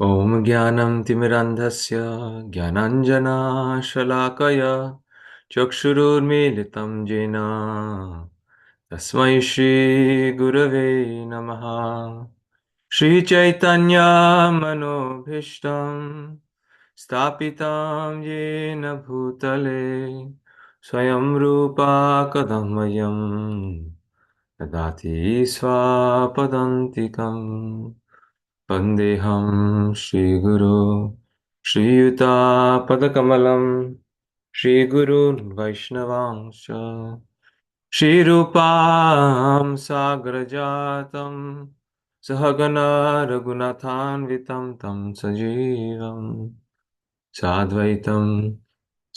ॐ ज्ञानं तिमिरन्धस्य ज्ञानाञ्जनाशलाकया चक्षुरुन्मीलितं येन तस्मै श्रीगुरवे नमः। श्रीचैतन्यमनोभीष्टं स्थापितं येन भूतले स्वयं रूपा कदा मह्यं ददाति स्वापदान्तिकम्। वन्देऽहं श्रीगुरो श्रीयुतापदकमलं श्रीगुरून् वैष्णवांश्च श्रीरूपां साग्रजातं सहगणा रघुनाथान्वितं तं सजीवं साद्वैतं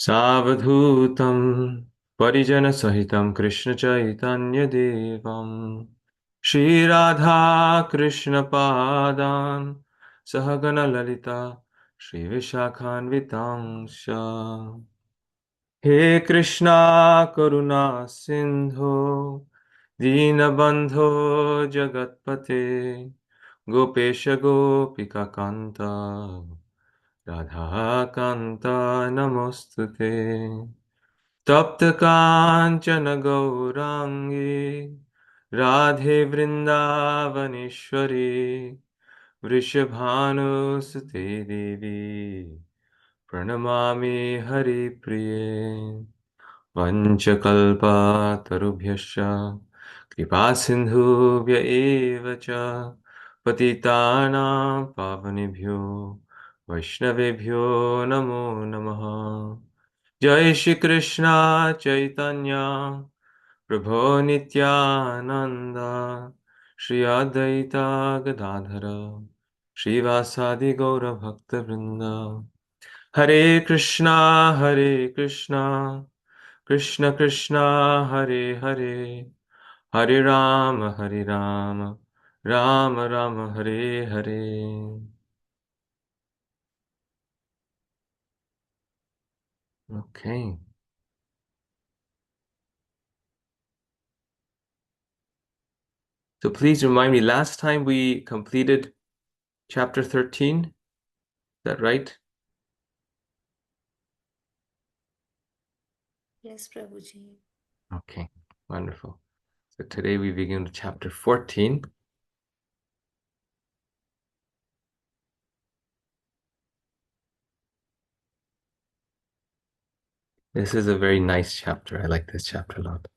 सावधूतं परिजनसहितं कृष्णचैतन्यदेवं श्रीराधा कृष्णपादान् सहगणललिता श्रीविशाखान्वितांश्च। हे कृष्णा करुणा सिन्धो दीनबन्धो जगत्पते गोपेश गोपिकान्त राधाकान्त नमोऽस्तुते। तप्तकाञ्चन गौराङ्गी राधे वृन्दावनेश्वरी वृषभानुसुते देवी प्रणमामि हरिप्रिये। वञ्चकल्पतरुभ्यश्च कृपासिन्धुभ्य एव च पतितानां पावनेभ्यो वैष्णवेभ्यो नमो नमः। जय श्री कृष्ण चैतन्य प्रभो नित्यानंद श्री अद्वैता गदाधर श्रीवासादि गौर भक्तवृंद। हरे Krishna Krishna Krishna Hare Hare Hare Ram Ram Ram Hare Hare. Okay, so please remind me, last time we completed chapter 13, is that right? Yes, Prabhuji. Okay, wonderful. So today we begin with chapter 14. This is a very nice chapter. I like this chapter a lot.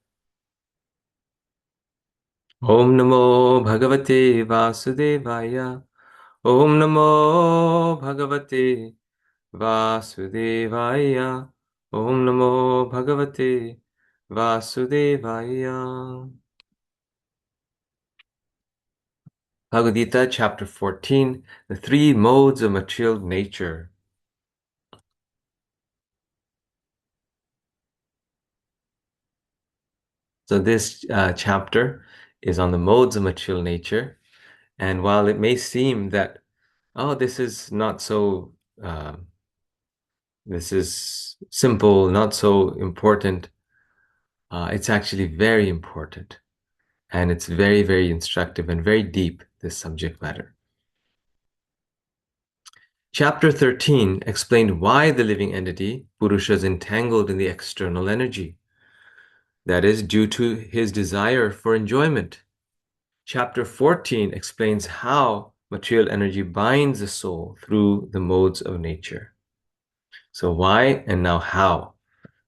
Om Namo Bhagavate Vasudevaya. Om Namo Bhagavate Vasudevaya. Om Namo Bhagavate Vasudevaya. Bhagavad Gita, chapter 14, the three modes of material nature. So this chapter is on the modes of material nature. And while it may seem that, oh, this is not so, this is simple, not so important, it's actually very important. And it's very, very instructive and very deep, this subject matter. Chapter 13 explained why the living entity, Purusha, is entangled in the external energy. That is due to his desire for enjoyment. Chapter 14 explains how material energy binds the soul through the modes of nature. So why and now how?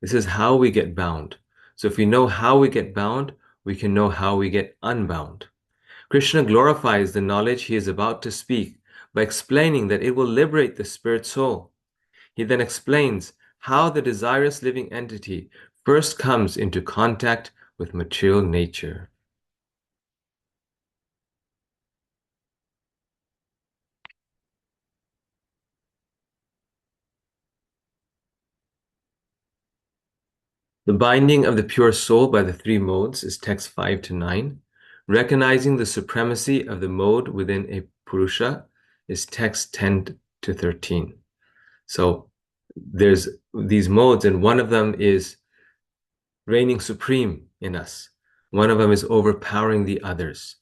This is how we get bound. So if we know how we get bound, we can know how we get unbound. Krishna glorifies the knowledge he is about to speak by explaining that it will liberate the spirit soul. He then explains how the desirous living entity first comes into contact with material nature. The binding of the pure soul by the three modes is text 5 to 9. Recognizing the supremacy of the mode within a Purusha is text 10 to 13. So there's these modes, and one of them is reigning supreme in us. One of them is overpowering the others.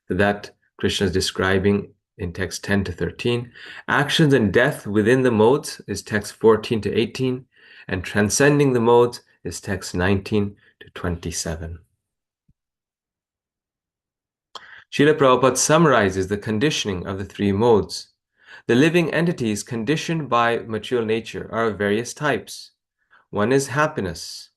So that Krishna is describing in text 10 to 13. Actions and death within the modes is text 14 to 18. And transcending the modes is text 19 to 27. Srila Prabhupada summarizes the conditioning of the three modes. The living entities conditioned by material nature are of various types. One is happiness,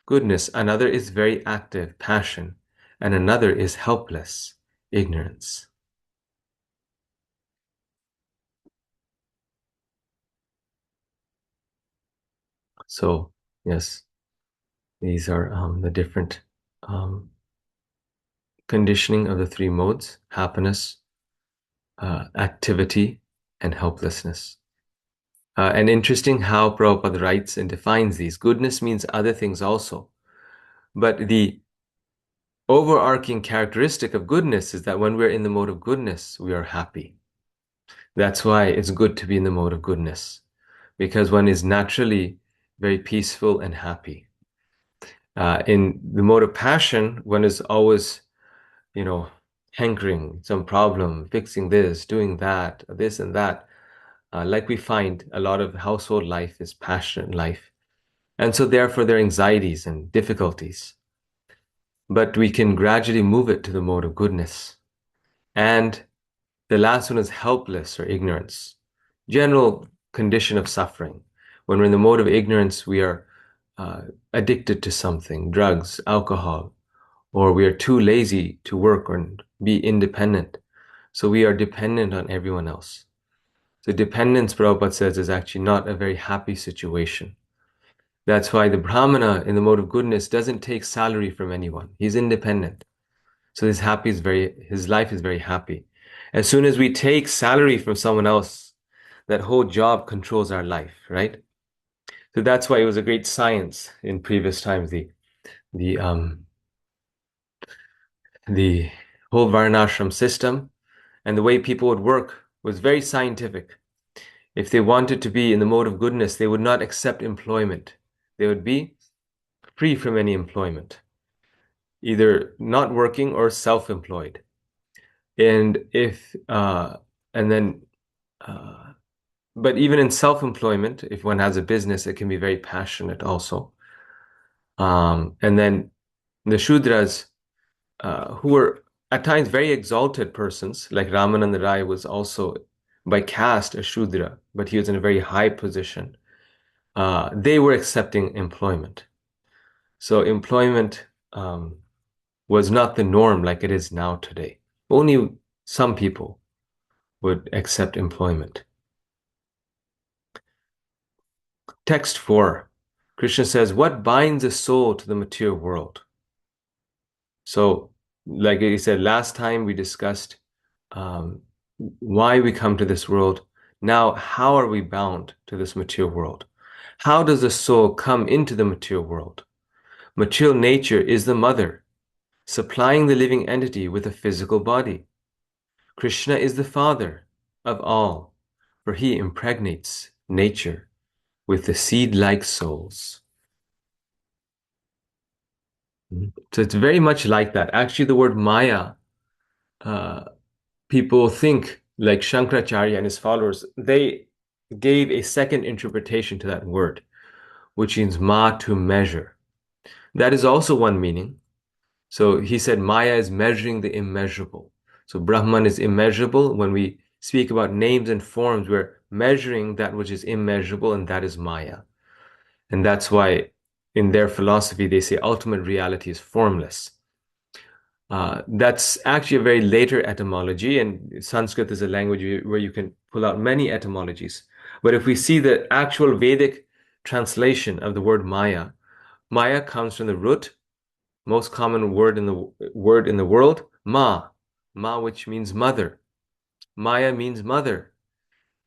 goodness, another is very active, passion, and another is helpless, ignorance. So, yes, these are the different um, conditioning of the three modes: happiness, activity, and helplessness. And interesting how Prabhupada writes and defines these. Goodness means other things also. But the overarching characteristic of goodness is that when we're in the mode of goodness, we are happy. That's why it's good to be in the mode of goodness, because one is naturally very peaceful and happy. In the mode of passion, one is always, hankering some problem, fixing this, doing that, this and that. Like we find a lot of household life is passionate life. And so therefore there are anxieties and difficulties. But we can gradually move it to the mode of goodness. And the last one is helpless or ignorance. General condition of suffering. When we're in the mode of ignorance, we are addicted to something, drugs, alcohol, or we are too lazy to work or be independent. So we are dependent on everyone else. So dependence, Prabhupada says, is actually not a very happy situation. That's why the Brahmana in the mode of goodness doesn't take salary from anyone. He's independent. So his life is very happy. As soon as we take salary from someone else, that whole job controls our life, right? So that's why it was a great science in previous times. The um the whole Varnashram system and the way people would work was very scientific. If they wanted to be in the mode of goodness, they would not accept employment. They would be free from any employment, either not working or self-employed. And if and then but even in self-employment, if one has a business, it can be very passionate also. And then the Shudras, who were at times very exalted persons, like Ramananda Rai was also by caste a Shudra, but he was in a very high position. They were accepting employment. So employment was not the norm like it is now today. Only some people would accept employment. Text 4. Krishna says, what binds a soul to the material world? So, like I said, last time we discussed um, why we come to this world. Now, how are we bound to this material world? How does the soul come into the material world? Material nature is the mother, supplying the living entity with a physical body. Krishna is the father of all, for he impregnates nature with the seed-like souls. So it's very much like that. Actually, the word Maya, uh, people think like Shankaracharya and his followers, they gave a second interpretation to that word, which means Ma, to measure. That is also one meaning. So he said Maya is measuring the immeasurable. So Brahman is immeasurable. When we speak about names and forms, we're measuring that which is immeasurable, and that is Maya. And that's why in their philosophy, they say ultimate reality is formless. That's actually a very later etymology, and Sanskrit is a language where you can pull out many etymologies. But if we see the actual Vedic translation of the word Maya, Maya comes from the root, most common word in the world, Ma, which means mother. Maya means mother,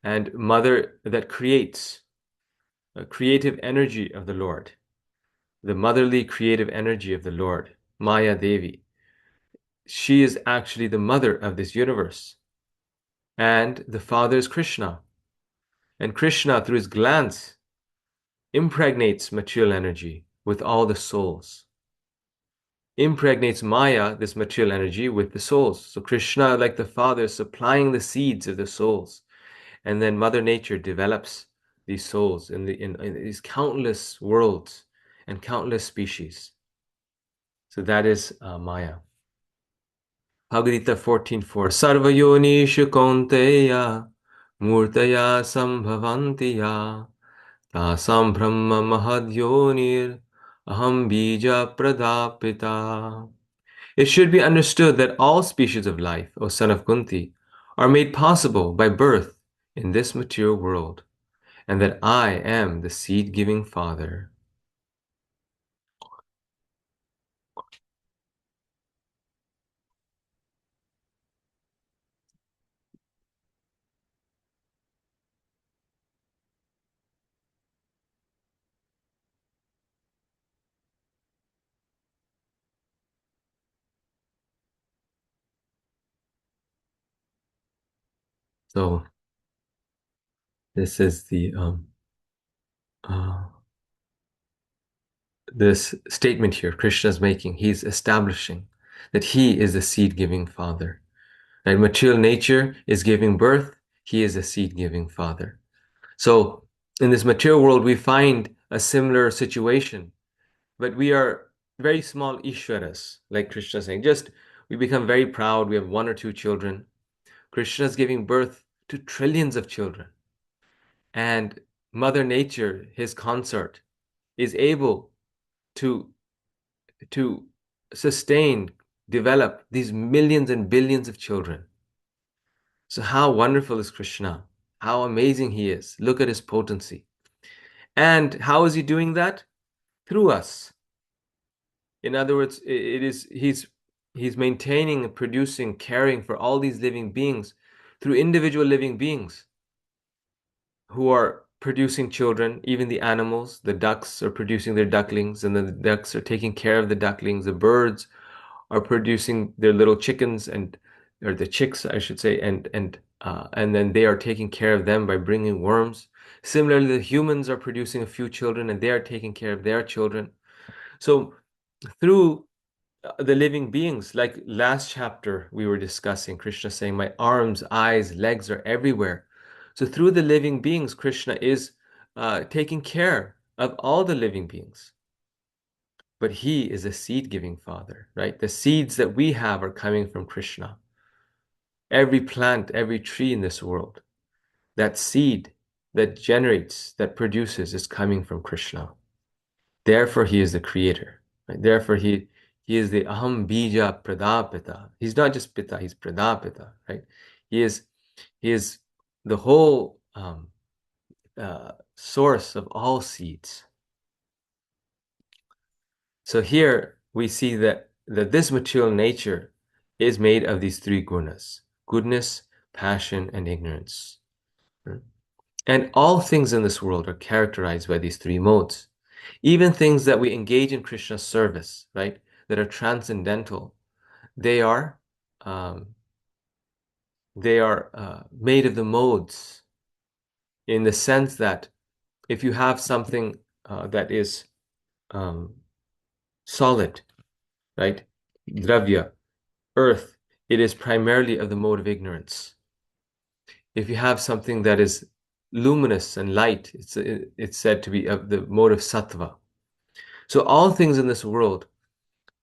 and mother that creates, a creative energy of the Lord, the motherly creative energy of the Lord, Maya Devi. She is actually the mother of this universe. And the father is Krishna. And Krishna, through his glance, impregnates material energy with all the souls. impregnates Maya, this material energy, with the souls. So Krishna, like the father, is supplying the seeds of the souls. And then Mother Nature develops these souls in these countless worlds and countless species. So that is Maya. Bhagavad Gita 14.4 Sarva yonishu kaunteya murtaya sambhavanti ya tasam brahma mahadyonir aham bija pradapita. It should be understood that all species of life, O son of Kunti, are made possible by birth in this material world, and that I am the seed-giving Father. So this is the uh, this statement here Krishna is making. He's establishing that he is the seed-giving Father. Right? Material nature is giving birth. He is a seed-giving Father. So in this material world, we find a similar situation, but we are very small Ishwaras, like Krishna is saying. Just we become very proud. We have one or two children. Krishna is giving birth to trillions of children. And Mother Nature, his consort, is able to, to sustain, develop these millions and billions of children. So, how wonderful is Krishna? How amazing he is. Look at his potency. And how is he doing that? Through us. In other words, it is he's maintaining and producing, caring for all these living beings through individual living beings who are producing children. Even the animals, the ducks are producing their ducklings, and the ducks are taking care of the ducklings. The birds are producing their little chickens or the chicks, I should say, and then they are taking care of them by bringing worms. Similarly, the humans are producing a few children, and they are taking care of their children. So through the living beings, like last chapter we were discussing, Krishna saying, my arms, eyes, legs are everywhere. So through the living beings, Krishna is taking care of all the living beings. But he is a seed-giving Father, right? The seeds that we have are coming from Krishna. Every plant, every tree in this world, that seed that generates, that produces, is coming from Krishna. Therefore, he is the creator. Right? Therefore, he is the Aham Bija Pradapita. He's not just Pita, he's Pradapita, right? He is he is the whole source of all seeds. So here we see that this material nature is made of these three gunas: goodness, passion, and ignorance. Right? And all things in this world are characterized by these three modes. Even things that we engage in Krishna's service, right, that are transcendental, they are um, made of the modes, in the sense that if you have something that is um, solid, right, dravya, earth, it is primarily of the mode of ignorance. If you have something that is luminous and light, it's said to be of the mode of sattva. So all things in this world,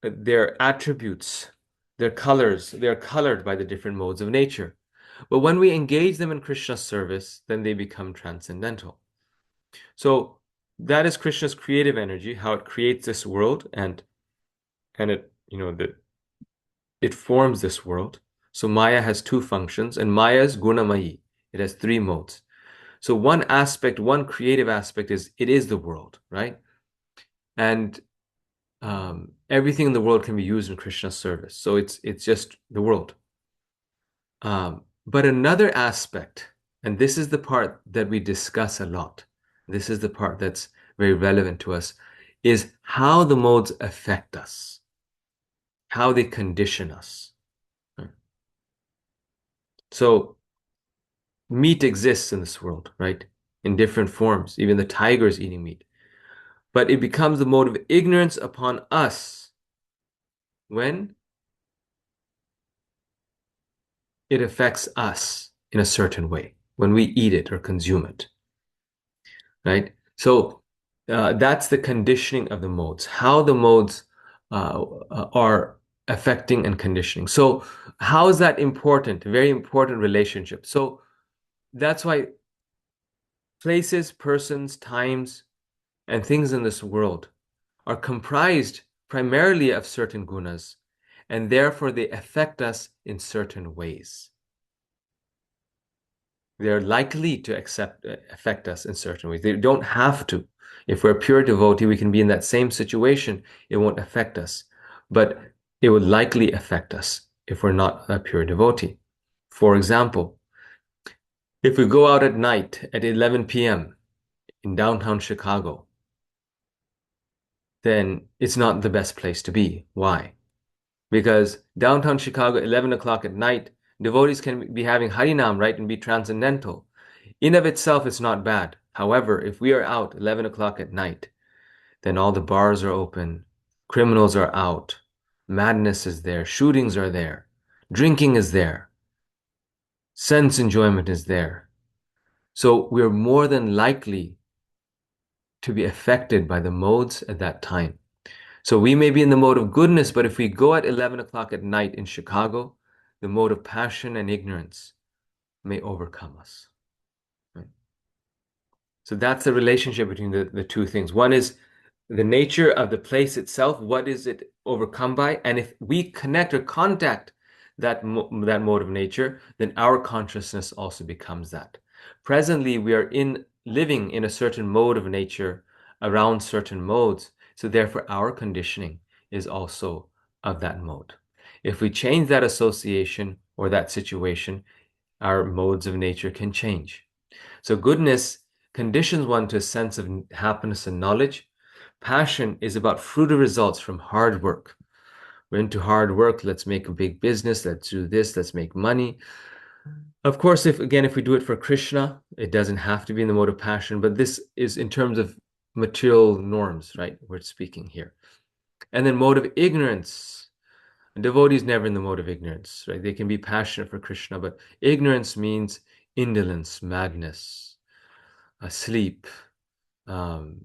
their attributes, their colors, they're colored by the different modes of nature. But when we engage them in Krishna's service, then they become transcendental. So that is Krishna's creative energy, how it creates this world, and it, it forms this world. So Maya has two functions, and Maya is gunamayi. It has three modes. So one aspect, one creative aspect is it is the world, right? And everything in the world can be used in Krishna's service. So it's just the world. But another aspect, and this is the part that we discuss a lot, this is the part that's very relevant to us, is how the modes affect us, how they condition us. So meat exists in this world, right? In different forms. Even the tiger is eating meat. But it becomes the mode of ignorance upon us when it affects us in a certain way, when we eat it or consume it, right? So that's the conditioning of the modes, how the modes are affecting and conditioning. So how is that important? A very important relationship. So that's why places, persons, times, and things in this world are comprised primarily of certain gunas, and therefore they affect us in certain ways. They're likely to affect us in certain ways. They don't have to. If we're a pure devotee, we can be in that same situation. It won't affect us. But it would likely affect us if we're not a pure devotee. For example, if we go out at night at 11 p.m. in downtown Chicago, then it's not the best place to be. Why? Because downtown Chicago, 11 o'clock at night, devotees can be having Harinam, right, and be transcendental. In of itself, it's not bad. However, if we are out 11 o'clock at night, then all the bars are open, criminals are out, madness is there, shootings are there, drinking is there, sense enjoyment is there. So we're more than likely to be affected by the modes at that time. So we may be in the mode of goodness, but if we go at 11 o'clock at night in Chicago, the mode of passion and ignorance may overcome us. Right? So that's the relationship between the two things. One is the nature of the place itself. What is it overcome by? And if we connect or contact that mode of nature, then our consciousness also becomes that. Presently, we are living in a certain mode of nature around certain modes. So therefore, our conditioning is also of that mode. If we change that association or that situation, our modes of nature can change. So goodness conditions one to a sense of happiness and knowledge. Passion is about fruitive results from hard work. We're into hard work. Let's make a big business. Let's do this. Let's make money. Of course, if we do it for Krishna, it doesn't have to be in the mode of passion, but this is in terms of material norms, right? We're speaking here. And then mode of ignorance. A devotee is never in the mode of ignorance, right? They can be passionate for Krishna, but ignorance means indolence, madness, sleep, um,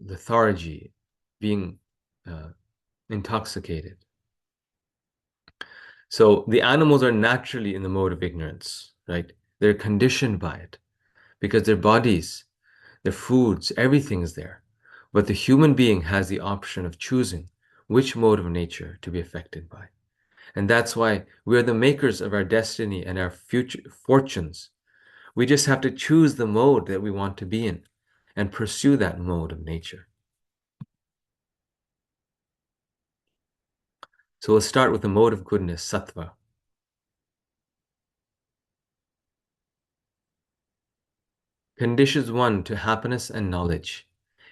lethargy, being intoxicated. So the animals are naturally in the mode of ignorance, right? They're conditioned by it because their bodies, their foods, everything is there. But the human being has the option of choosing which mode of nature to be affected by. And that's why we are the makers of our destiny and our future fortunes. We just have to choose the mode that we want to be in and pursue that mode of nature. So we'll start with the mode of goodness, sattva. Conditions one to happiness and knowledge.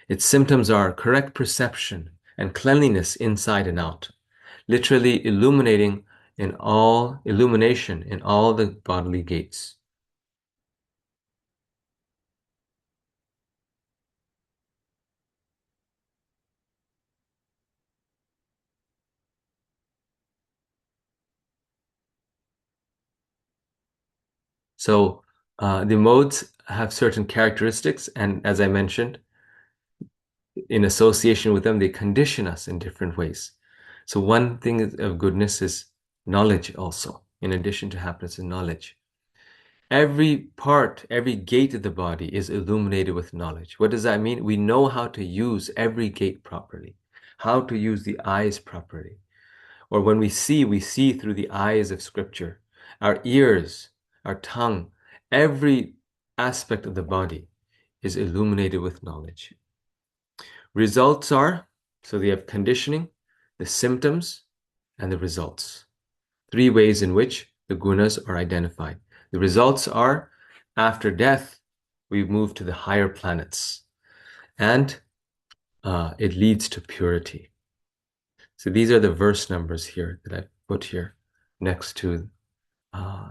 Its symptoms are correct perception and cleanliness inside and out, literally illumination in all the bodily gates. So the modes have certain characteristics, and as I mentioned, in association with them, they condition us in different ways. So one thing of goodness is knowledge also, in addition to happiness and knowledge. Every part, every gate of the body is illuminated with knowledge. What does that mean? We know how to use every gate properly, how to use the eyes properly. Or when we see through the eyes of scripture. Our ears, our tongue, every aspect of the body is illuminated with knowledge. Results are, so they have conditioning, the symptoms, and the results. Three ways in which the gunas are identified. The results are, after death, we move to the higher planets, and it leads to purity. So these are the verse numbers here that I put here next to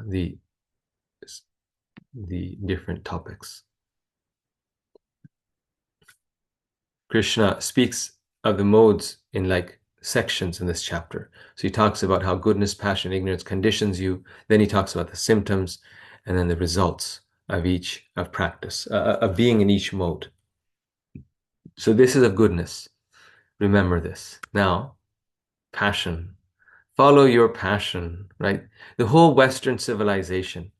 the different topics. Krishna speaks of the modes in like sections in this chapter. So he talks about how goodness, passion, ignorance conditions you. Then he talks about the symptoms, and then the results of each of practice, of being in each mode. So this is of goodness. Remember this. Now, passion. Follow your passion, right? The whole Western civilization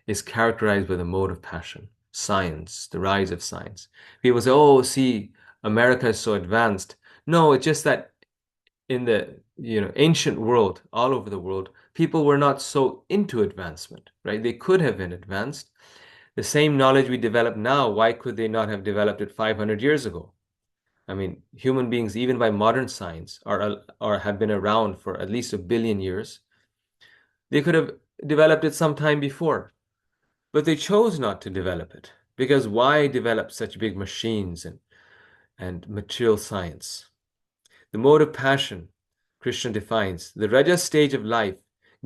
is characterized by the mode of passion. Science, the rise of science. People say, oh, see, America is so advanced. No, it's just that in the ancient world, all over the world, people were not so into advancement, right? They could have been advanced. The same knowledge we develop now, why could they not have developed it 500 years ago? I mean, human beings, even by modern science, are have been around for at least 1 billion years. They could have developed it some time before, but they chose not to develop it because why develop such big machines and material science? The mode of passion, Krishna defines, the Rajas stage of life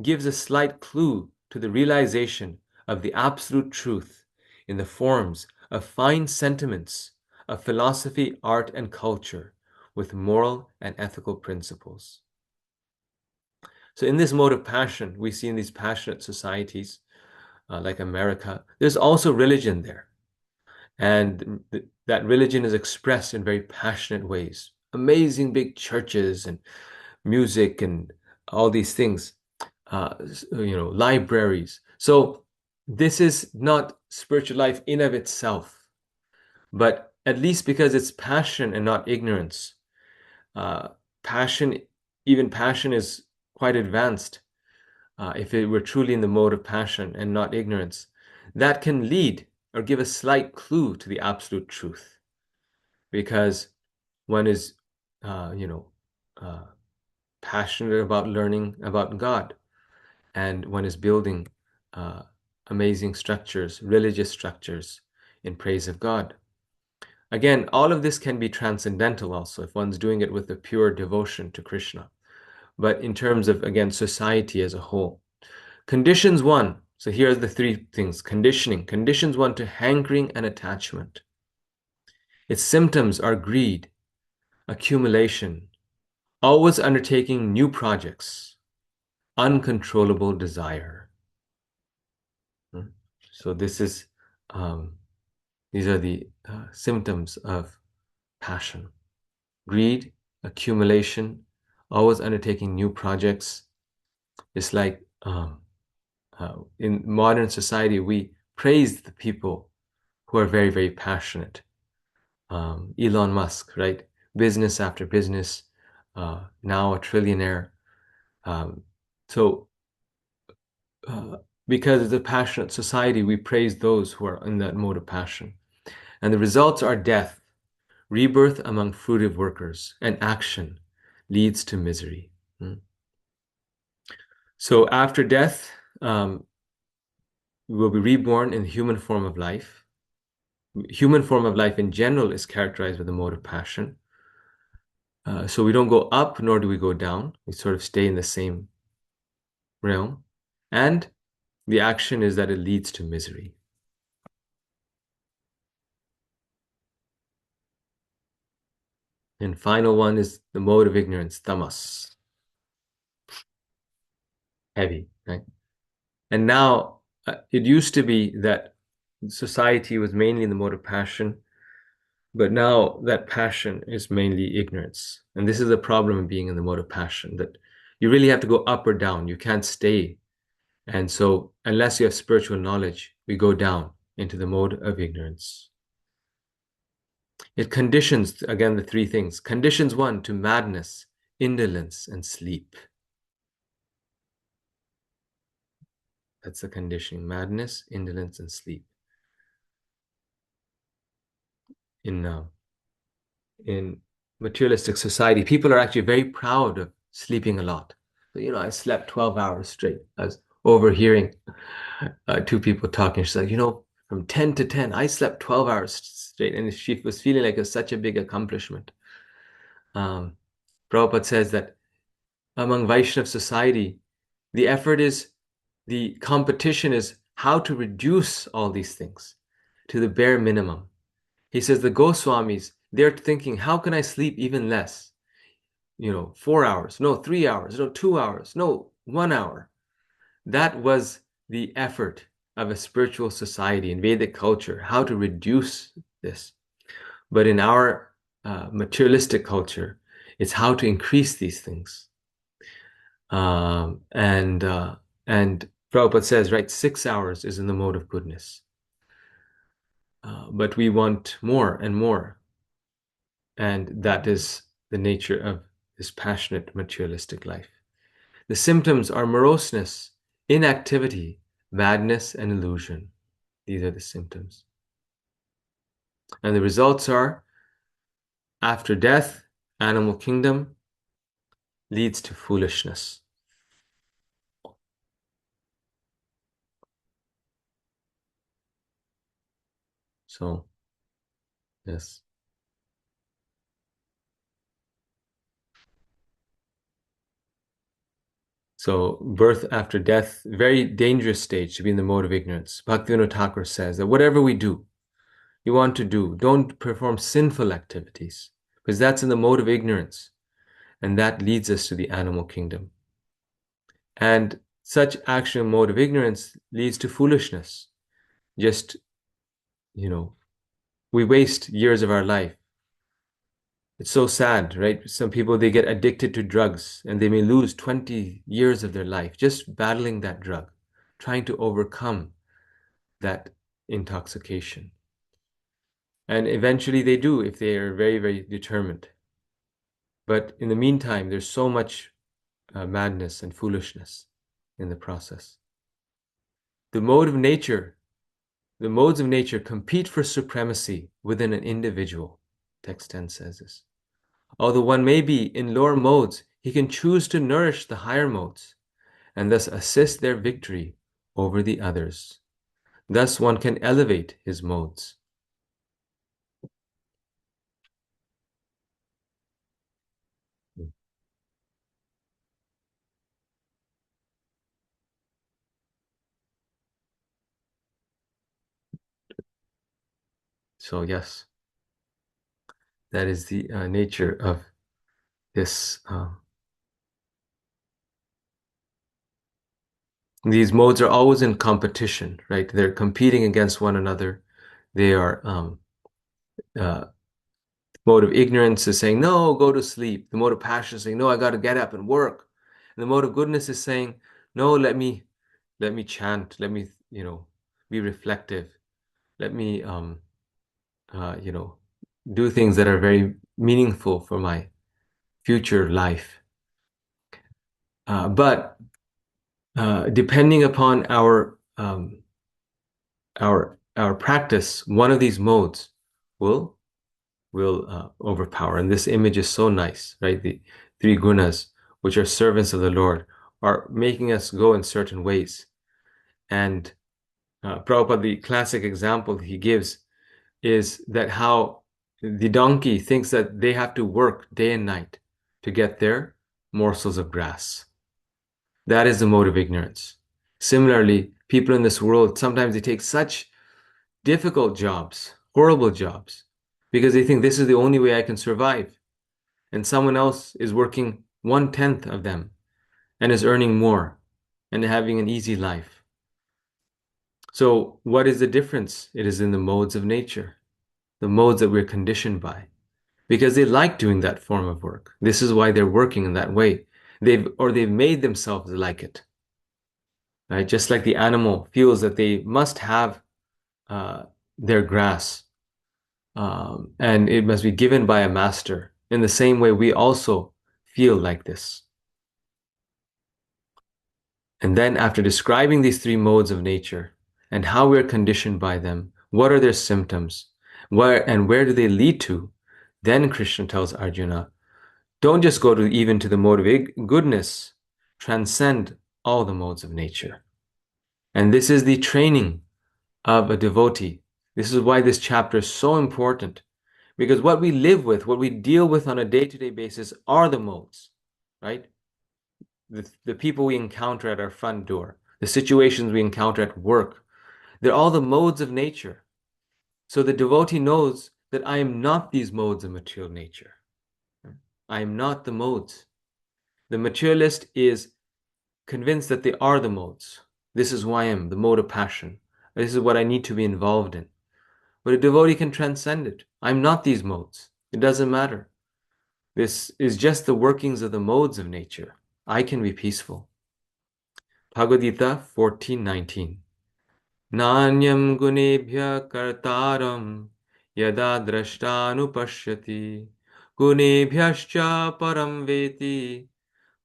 gives a slight clue to the realization of the absolute truth in the forms of fine sentiments of philosophy, art, and culture with moral and ethical principles. So in this mode of passion, we see in these passionate societies like America, there's also religion there. And that religion is expressed in very passionate ways. Amazing big churches and music and all these things, libraries. So this is not spiritual life in of itself, but at least because it's passion and not ignorance. Passion, even passion is quite advanced. If it were truly in the mode of passion and not ignorance, that can lead or give a slight clue to the absolute truth, because one is, passionate about learning about God, and one is building uh, amazing structures, religious structures, in praise of God. Again, all of this can be transcendental also if one's doing it with a pure devotion to Krishna. But in terms of, again, society as a whole, conditions one. So here are the three things. Conditioning. Conditions one to hankering and attachment. Its symptoms are greed, accumulation, always undertaking new projects, uncontrollable desire. So these are the symptoms of passion. Greed, accumulation, always undertaking new projects. It's like in modern society, we praise the people who are very, very passionate. Elon Musk, right? Business after business, now a trillionaire. Um, so, because it's a passionate society, we praise those who are in that mode of passion. And the results are death, rebirth among fruitive workers, and action leads to misery. So, after death, we will be reborn in the human form of life. Human form of life in general is characterized with the mode of passion. So we don't go up, nor do we go down. We sort of stay in the same realm. And the action is that it leads to misery. And final one is the mode of ignorance, tamas. Heavy, right? And now it used to be that society was mainly in the mode of passion, but now that passion is mainly ignorance. And this is the problem of being in the mode of passion, that you really have to go up or down. You can't stay. And so, unless you have spiritual knowledge, we go down into the mode of ignorance. It conditions, again, the three things. Conditions one to madness, indolence, and sleep. That's the conditioning: madness, indolence, and sleep. In materialistic society, people are actually very proud of sleeping a lot. So, I slept 12 hours straight. I was overhearing two people talking. She's like, from 10 to 10, I slept 12 hours straight. And she was feeling like it's such a big accomplishment. Prabhupada says that among Vaishnav society, the competition is how to reduce all these things to the bare minimum. He says the Goswamis, they're thinking, how can I sleep even less? 4 hours, no, 3 hours, no, 2 hours, no, 1 hour. That was the effort of a spiritual society in Vedic culture, how to reduce this. But in our materialistic culture, it's how to increase these things. And Prabhupada says, right, 6 hours is in the mode of goodness. But we want more and more. And that is the nature of this passionate materialistic life. The symptoms are moroseness, inactivity, madness, and illusion. These are the symptoms. And the results are, after death, animal kingdom leads to foolishness. So, yes. So, birth after death, very dangerous stage to be in the mode of ignorance. Bhaktivinoda Thakur says that whatever we do, you want to do, don't perform sinful activities, because that's in the mode of ignorance, and that leads us to the animal kingdom. And such action in mode of ignorance leads to foolishness. Just, we waste years of our life. It's so sad, right? Some people, they get addicted to drugs and they may lose 20 years of their life just battling that drug, trying to overcome that intoxication. And eventually they do if they are very, very determined. But in the meantime, there's so much madness and foolishness in the process. The modes of nature compete for supremacy within an individual. Text 10 says this. Although one may be in lower modes, he can choose to nourish the higher modes and thus assist their victory over the others. Thus one can elevate his modes. So yes, that is the nature of this. These modes are always in competition, right? They're competing against one another. They are uh, mode of ignorance is saying, no, go to sleep. The mode of passion is saying, no, I got to get up and work. And the mode of goodness is saying, no, let me chant. Let me, be reflective. Let me, do things that are very meaningful for my future life. But depending upon our practice, one of these modes will overpower. And this image is so nice, right? The three gunas, which are servants of the Lord, are making us go in certain ways. And Prabhupada, the classic example he gives is that how the donkey thinks that they have to work day and night to get their morsels of grass. That is the mode of ignorance. Similarly, people in this world, sometimes they take such difficult jobs, horrible jobs, because they think this is the only way I can survive. And someone else is working 1/10 of them and is earning more and having an easy life. So, what is the difference? It is in the modes of nature, the modes that we're conditioned by, because they like doing that form of work. This is why they're working in that way. They've made themselves like it. Right? Just like the animal feels that they must have their grass, and it must be given by a master. In the same way, we also feel like this. And then, after describing these three modes of nature and how we're conditioned by them, what are their symptoms, where do they lead to? Then Krishna tells Arjuna, don't just go to the mode of goodness, transcend all the modes of nature. And this is the training of a devotee. This is why this chapter is so important, because what we live with, what we deal with on a day-to-day basis are the modes, right? The people we encounter at our front door, the situations we encounter at work, they're all the modes of nature. So the devotee knows that I am not these modes of material nature. I am not the modes. The materialist is convinced that they are the modes. This is who I am, the mode of passion. This is what I need to be involved in. But a devotee can transcend it. I'm not these modes. It doesn't matter. This is just the workings of the modes of nature. I can be peaceful. Bhagavad Gita 14:19. Nanyam gunebhya kartaram yada drashtanupashyati gunebhyascha param veti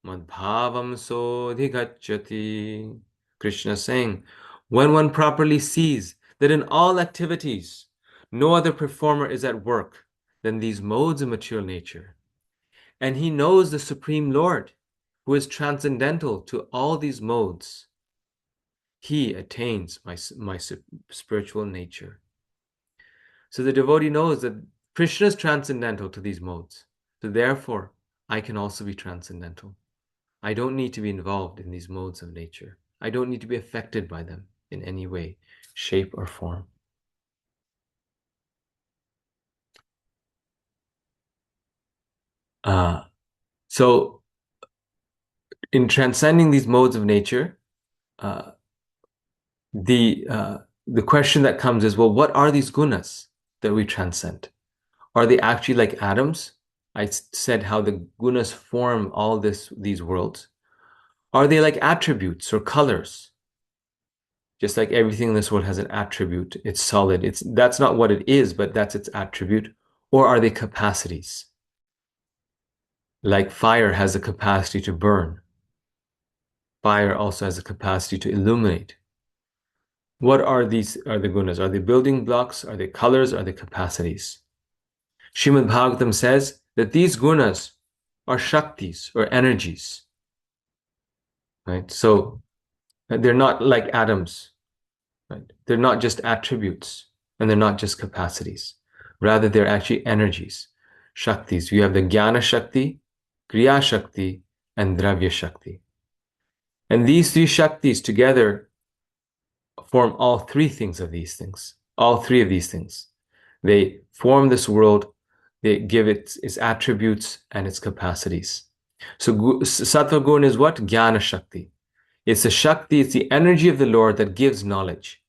madbhavam sodhigacchati. Krishna saying, when one properly sees that in all activities no other performer is at work than these modes of material nature, and he knows the Supreme Lord, who is transcendental to all these modes, he attains my spiritual nature. So the devotee knows that Krishna is transcendental to these modes. So therefore, I can also be transcendental. I don't need to be involved in these modes of nature. I don't need to be affected by them in any way, shape, or form. So in transcending these modes of nature, uh, the question that comes is, well, what are these gunas that we transcend? Are they actually like atoms? I said how the gunas form all these worlds. Are they like attributes or colors? Just like everything in this world has an attribute, it's solid. That's not what it is, but that's its attribute. Or are they capacities? Like fire has the capacity to burn. Fire also has the capacity to illuminate. What are the gunas? Are they building blocks? Are they colors? Are they capacities? Srimad Bhagavatam says that these gunas are shaktis or energies, right? So they're not like atoms, right? They're not just attributes and they're not just capacities. Rather, they're actually energies, shaktis. You have the Jnana Shakti, Kriya Shakti, and Dravya Shakti. And these three shaktis together form all three things of these things, all three of these things. They form this world, they give it its attributes and its capacities. So Sattva Gun is what? Jnana Shakti. It's the Shakti, it's the energy of the Lord that gives knowledge.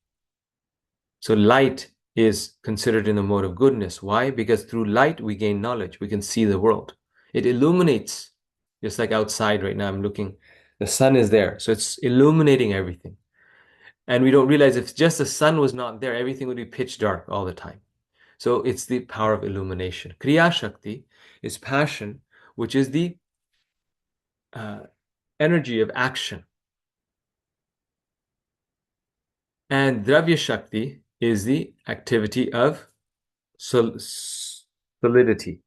So light is considered in the mode of goodness. Why? Because through light we gain knowledge. We can see the world. It illuminates, just like outside right now I'm looking, the sun is there. So it's illuminating everything. And we don't realize if just the sun was not there, everything would be pitch dark all the time. So it's the power of illumination. Kriya Shakti is passion, which is the energy of action. And Dravya Shakti is the activity of solidity.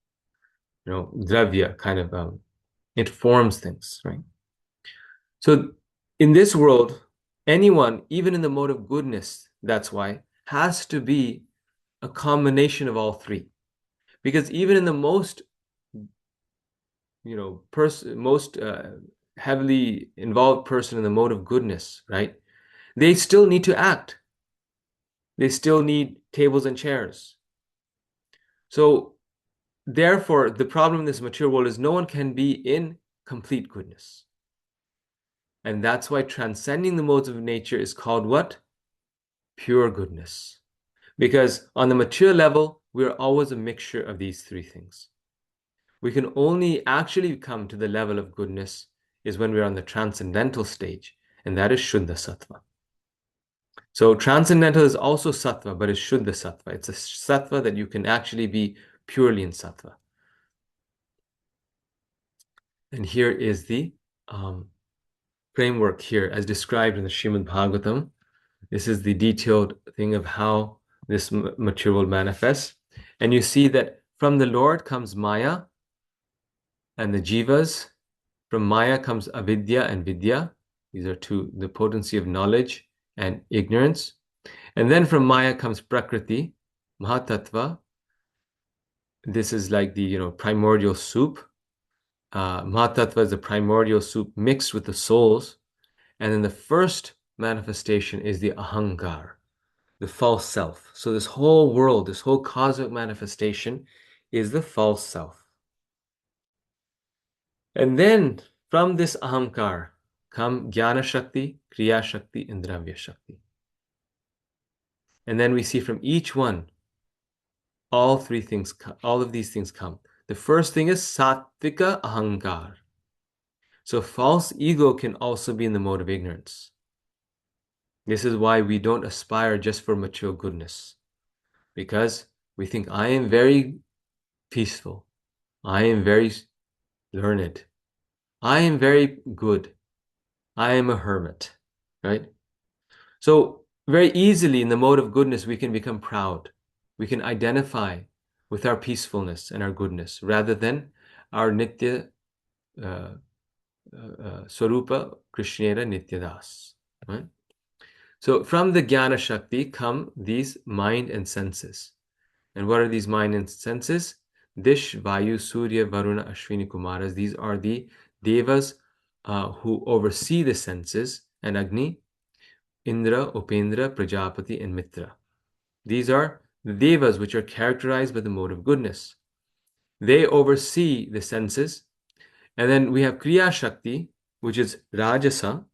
Dravya kind of, it forms things, right? So in this world, anyone, even in the mode of goodness, that's why, has to be a combination of all three. Because even in the most heavily involved person in the mode of goodness, right? They still need to act. They still need tables and chairs. So therefore, the problem in this material world is no one can be in complete goodness. And that's why transcending the modes of nature is called what? Pure goodness. Because on the material level, we're always a mixture of these three things. We can only actually come to the level of goodness is when we're on the transcendental stage, and that is Shuddha Sattva. So transcendental is also Sattva, but it's Shuddha Sattva. It's a Sattva that you can actually be purely in Sattva. And here is the framework here as described in the Srimad Bhagavatam. This is the detailed thing of how this material world manifests. And you see that from the Lord comes Maya and the Jivas. From Maya comes Avidya and Vidya. These are two, the potency of knowledge and ignorance. And then from Maya comes Prakriti, Mahatattva. This is like the primordial soup. Mahatattva is the primordial soup mixed with the souls. And then the first manifestation is the Ahankar, the false self. So this whole world, this whole cosmic manifestation is the false self. And then from this ahankar come jnana shakti, kriya shakti, and dravya shakti. And then we see from each one, all of these things come. The first thing is sattvika ahankar. So false ego can also be in the mode of ignorance. This is why we don't aspire just for material goodness, because we think I am very peaceful, I am very learned, I am very good, I am a hermit, right? So very easily in the mode of goodness, we can become proud. We can identify with our peacefulness and our goodness rather than our nitya uh, swarupa krishnera nityadas, right? So from the jnana shakti come these mind and senses. And what are these mind and senses? Dish, Vayu, Surya, Varuna, Ashwini, Kumaras. These are the devas who oversee the senses, and Agni, Indra, Upendra, Prajapati, and Mitra. These are the devas which are characterized by the mode of goodness. They oversee the senses. And then we have Kriya Shakti, which is Rajasa.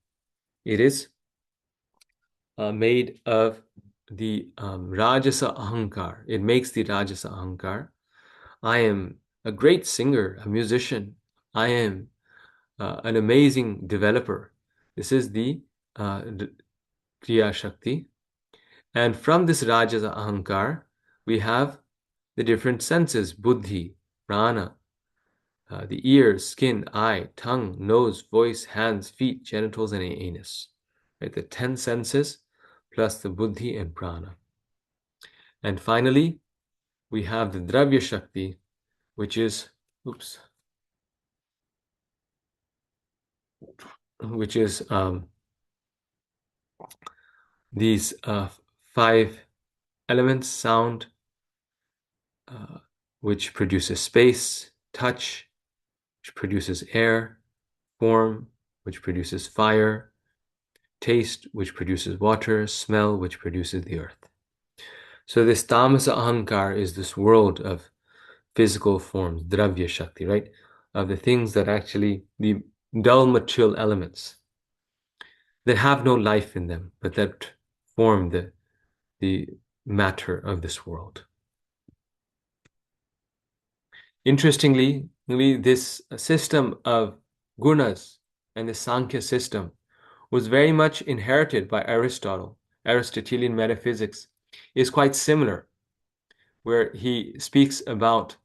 It is made of the Rajasa Ahankar. It makes the Rajasa Ahankar. I am a great singer, a musician. I am an amazing developer. This is the Kriya Shakti. And from this Rajasa Ahankar, we have the different senses, Buddhi, Prana, the ears, skin, eye, tongue, nose, voice, hands, feet, genitals, and anus. Right? The 10 senses plus the Buddhi and Prana. And finally, we have the Dravya Shakti, which is, these 5 elements: sound, which produces space; touch, which produces air; form, which produces fire; taste, which produces water; smell, which produces the earth. So this tamasa ahankar is this world of physical forms, dravya shakti, right? Of the things that actually, the dull material elements that have no life in them, but that form the matter of this world. Interestingly, this system of gunas and the Sankhya system was very much inherited by Aristotle. Aristotelian metaphysics is quite similar, where he speaks about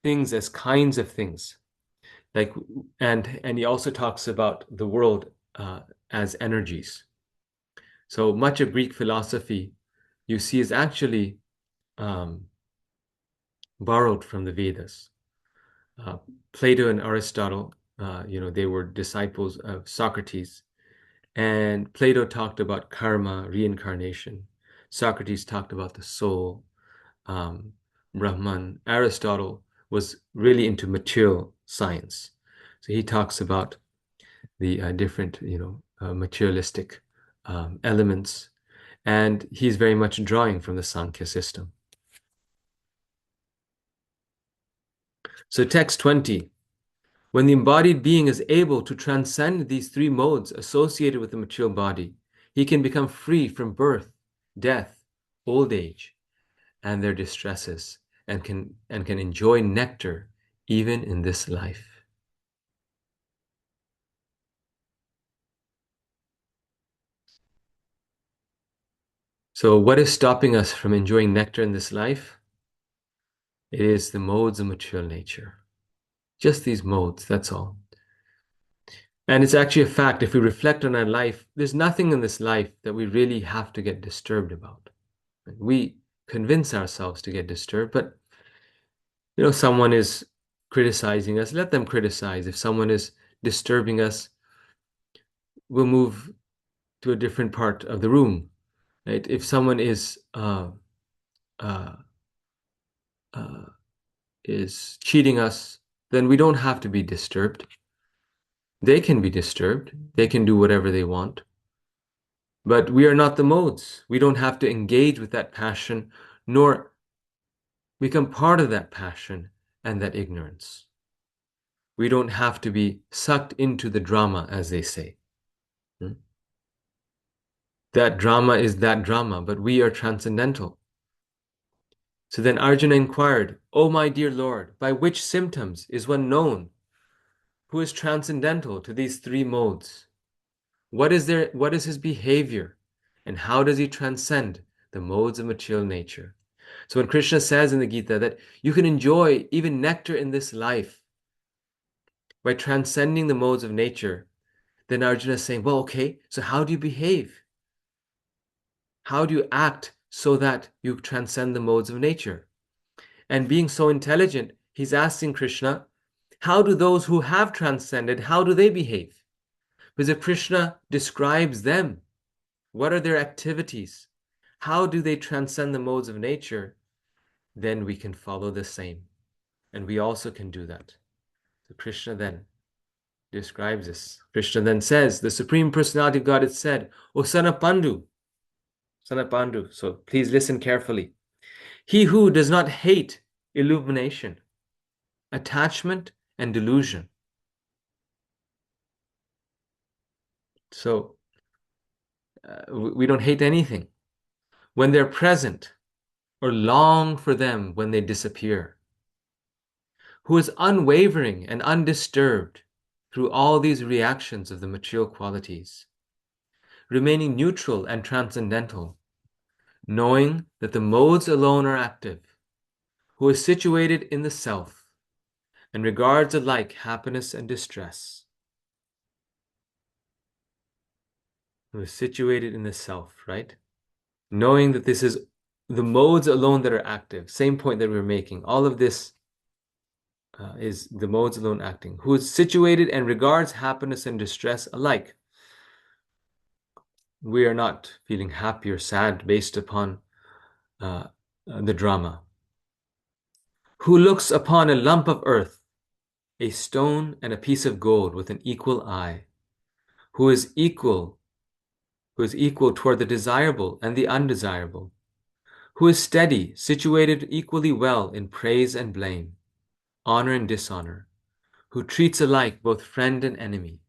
things as kinds of things, like, and he also talks about the world as energies. So much of Greek philosophy you see is actually borrowed from the Vedas. Plato and Aristotle, they were disciples of Socrates, and Plato talked about karma, reincarnation. Socrates talked about the soul, Brahman. Aristotle was really into material science, so he talks about the different, materialistic elements, and he's very much drawing from the Sankhya system. So text 20. When the embodied being is able to transcend these 3 modes associated with the material body, he can become free from birth, death, old age, and their distresses, and can enjoy nectar even in this life. So what is stopping us from enjoying nectar in this life? It is the modes of material nature. Just these modes, that's all. And it's actually a fact, if we reflect on our life, there's nothing in this life that we really have to get disturbed about. We convince ourselves to get disturbed, but someone is criticizing us, let them criticize. If someone is disturbing us, we'll move to a different part of the room, right? If someone is cheating us, then we don't have to be disturbed. They can be disturbed. They can do whatever they want. But we are not the modes. We don't have to engage with that passion, nor become part of that passion and that ignorance. We don't have to be sucked into the drama, as they say. Hmm? That drama is that drama, but we are transcendental. So then Arjuna inquired, O my dear Lord, by which symptoms is one known who is transcendental to these three modes? What is his behavior? And how does he transcend the modes of material nature? So when Krishna says in the Gita that you can enjoy even nectar in this life by transcending the modes of nature, then Arjuna is saying, well, okay, so how do you behave? How do you act so that you transcend the modes of nature? And being so intelligent, he's asking Krishna, how do those who have transcended, how do they behave? Because if Krishna describes them, what are their activities? How do they transcend the modes of nature? Then we can follow the same. And we also can do that. So Krishna then describes this. Krishna then says, the Supreme Personality of God has said, O son of Pandu, son of Pandu. So please listen carefully. He who does not hate illumination, attachment, and delusion. So we don't hate anything when they're present or long for them when they disappear. Who is unwavering and undisturbed through all these reactions of the material qualities, remaining neutral and transcendental, knowing that the modes alone are active, who is situated in the self and regards alike happiness and distress, who is situated in the self, right? Knowing that this is the modes alone that are active, same point that we're making. All of this is the modes alone acting, who is situated and regards happiness and distress alike. We are not feeling happy or sad based upon the drama. Who looks upon a lump of earth, a stone, and a piece of gold with an equal eye, who is equal, toward the desirable and the undesirable, who is steady, situated equally well in praise and blame, honor and dishonor, who treats alike both friend and enemy,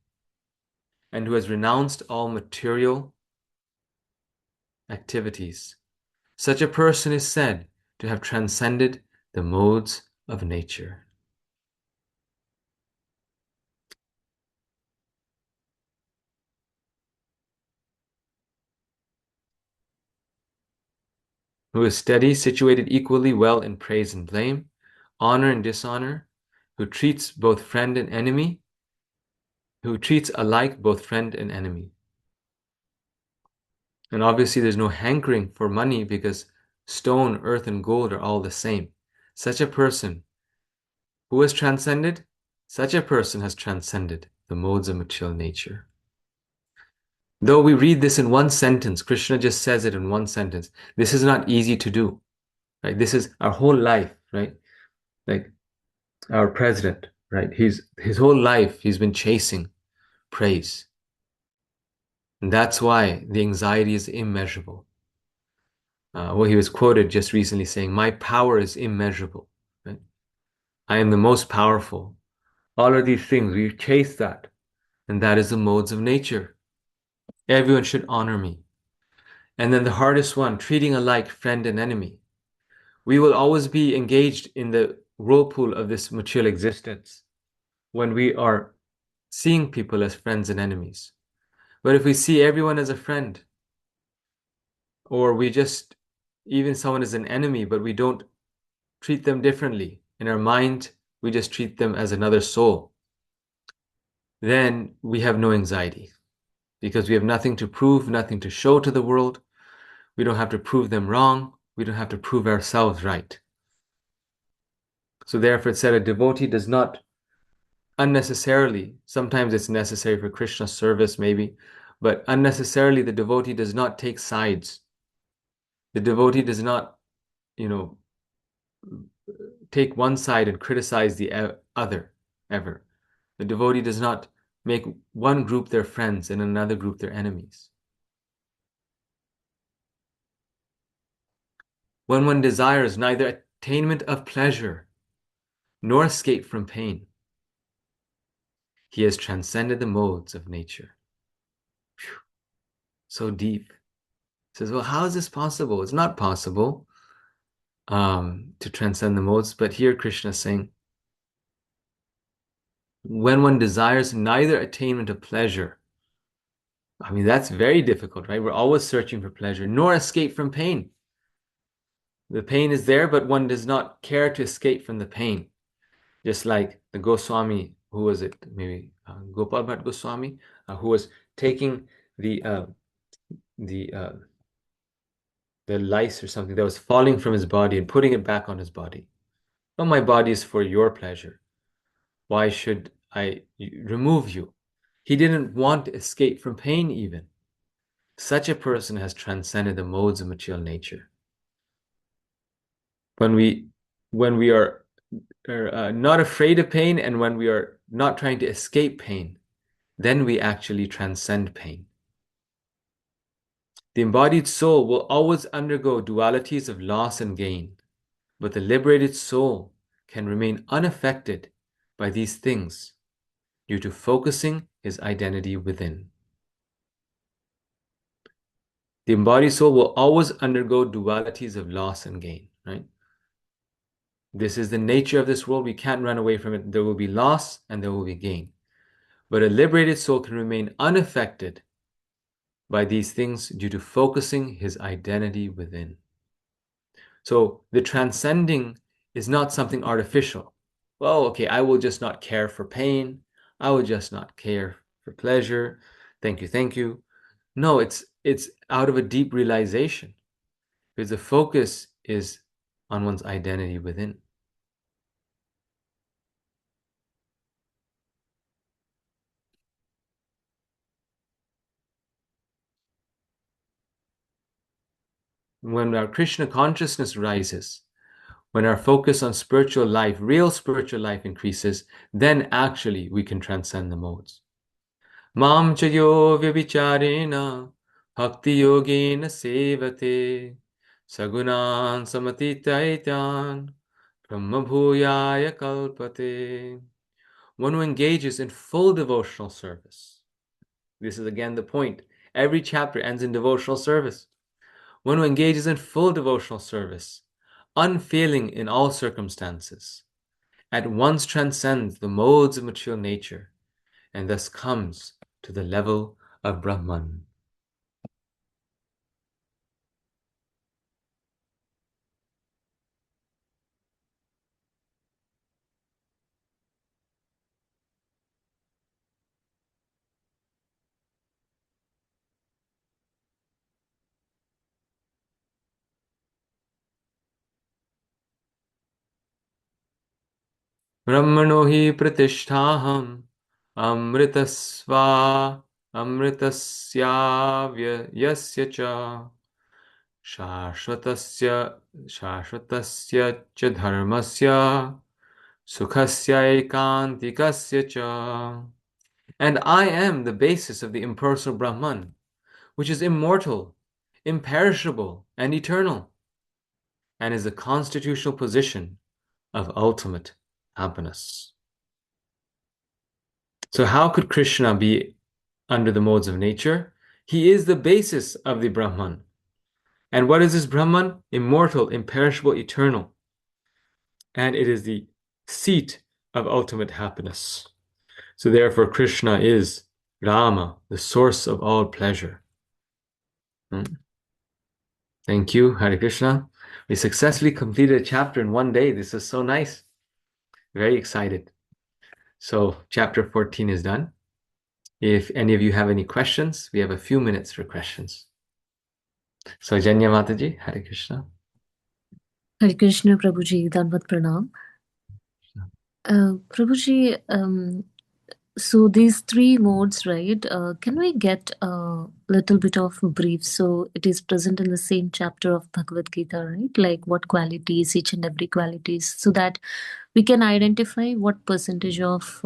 and who has renounced all material activities. Such a person is said to have transcended the modes of nature. Who is steady, situated equally well in praise and blame, honor and dishonor, who treats both friend and enemy, who treats alike both friend and enemy. And obviously there's no hankering for money because stone, earth, and gold are all the same. Such a person who has transcended, such a person has transcended the modes of material nature. Though we read this in one sentence, Krishna just says it in one sentence. This is not easy to do, right? This is our whole life, right? Like our president, right? His whole life he's been chasing praise. And that's why the anxiety is immeasurable. Well, he was quoted just recently saying, my power is immeasurable, right? I am the most powerful. All of these things, we chase that. And that is the modes of nature. Everyone should honor me. And then the hardest one, treating alike friend and enemy. We will always be engaged in the whirlpool of this material existence when we are seeing people as friends and enemies. But if we see everyone as a friend, or we just, even someone as an enemy, but we don't treat them differently, in our mind, we just treat them as another soul, then we have no anxiety because we have nothing to prove, nothing to show to the world. We don't have to prove them wrong. We don't have to prove ourselves right. So therefore, it said a devotee does not unnecessarily, sometimes it's necessary for Krishna service maybe, but unnecessarily the devotee does not take sides. The devotee does not, take one side and criticize the other ever. The devotee does not make one group their friends and another group their enemies. When one desires neither attainment of pleasure nor escape from pain, He has transcended the modes of nature. Whew, so deep. He says, well, how is this possible? It's not possible to transcend the modes. But here Krishna is saying, when one desires neither attainment of pleasure, I mean, that's very difficult, right? We're always searching for pleasure, nor escape from pain. The pain is there, but one does not care to escape from the pain. Just like the Goswami, who was it? Maybe Gopal Bhatt Goswami, who was taking the uh, the uh, the lice or something that was falling from his body and putting it back on his body. Oh, my body is for your pleasure. Why should I remove you? He didn't want to escape from pain even. Such a person has transcended the modes of material nature. When we are not afraid of pain, and when we are not trying to escape pain, then we actually transcend pain. The embodied soul will always undergo dualities of loss and gain, but the liberated soul can remain unaffected by these things due to focusing his identity within. The embodied soul will always undergo dualities of loss and gain, right? This is the nature of this world. We can't run away from it. There will be loss and there will be gain. But a liberated soul can remain unaffected by these things due to focusing his identity within. So the transcending is not something artificial. Well, okay, I will just not care for pain. I will just not care for pleasure. Thank you, thank you. No, it's out of a deep realization, because the focus is on one's identity within. When our Krishna consciousness rises, when our focus on spiritual life, real spiritual life increases, then actually we can transcend the modes. Mam chayo vyabicharena bhakti yogena sevate sagunan samatitaitan brahma bhuyaya kalpate. One who engages in full devotional service. This is again the point. Every chapter ends in devotional service. One who engages in full devotional service, unfailing in all circumstances, at once transcends the modes of material nature and thus comes to the level of Brahman. Brahmano hi pratisthaham amritasva amritasya yasya cha shashvatasya shashvatasya cha dharmasya sukhasya ekantikasya cha. And I am the basis of the impersonal Brahman, which is immortal, imperishable, and eternal, and is the constitutional position of ultimate happiness. So, how could Krishna be under the modes of nature? He is the basis of the Brahman. And what is this Brahman? Immortal, imperishable, eternal. And it is the seat of ultimate happiness. So, therefore, Krishna is Rama, the source of all pleasure. Thank you, Hare Krishna. We successfully completed a chapter in one day. This is so nice. Very excited. So, chapter 14 is done. If any of you have any questions, we have a few minutes for questions. So, Janya Mataji, Hare Krishna. Hare Krishna, Prabhuji, Danvat Pranam. Prabhuji, so these three modes, right? Can we get a little bit of brief? So it is present in the same chapter of Bhagavad Gita, right? Like what qualities, each and every qualities, so that we can identify what percentage of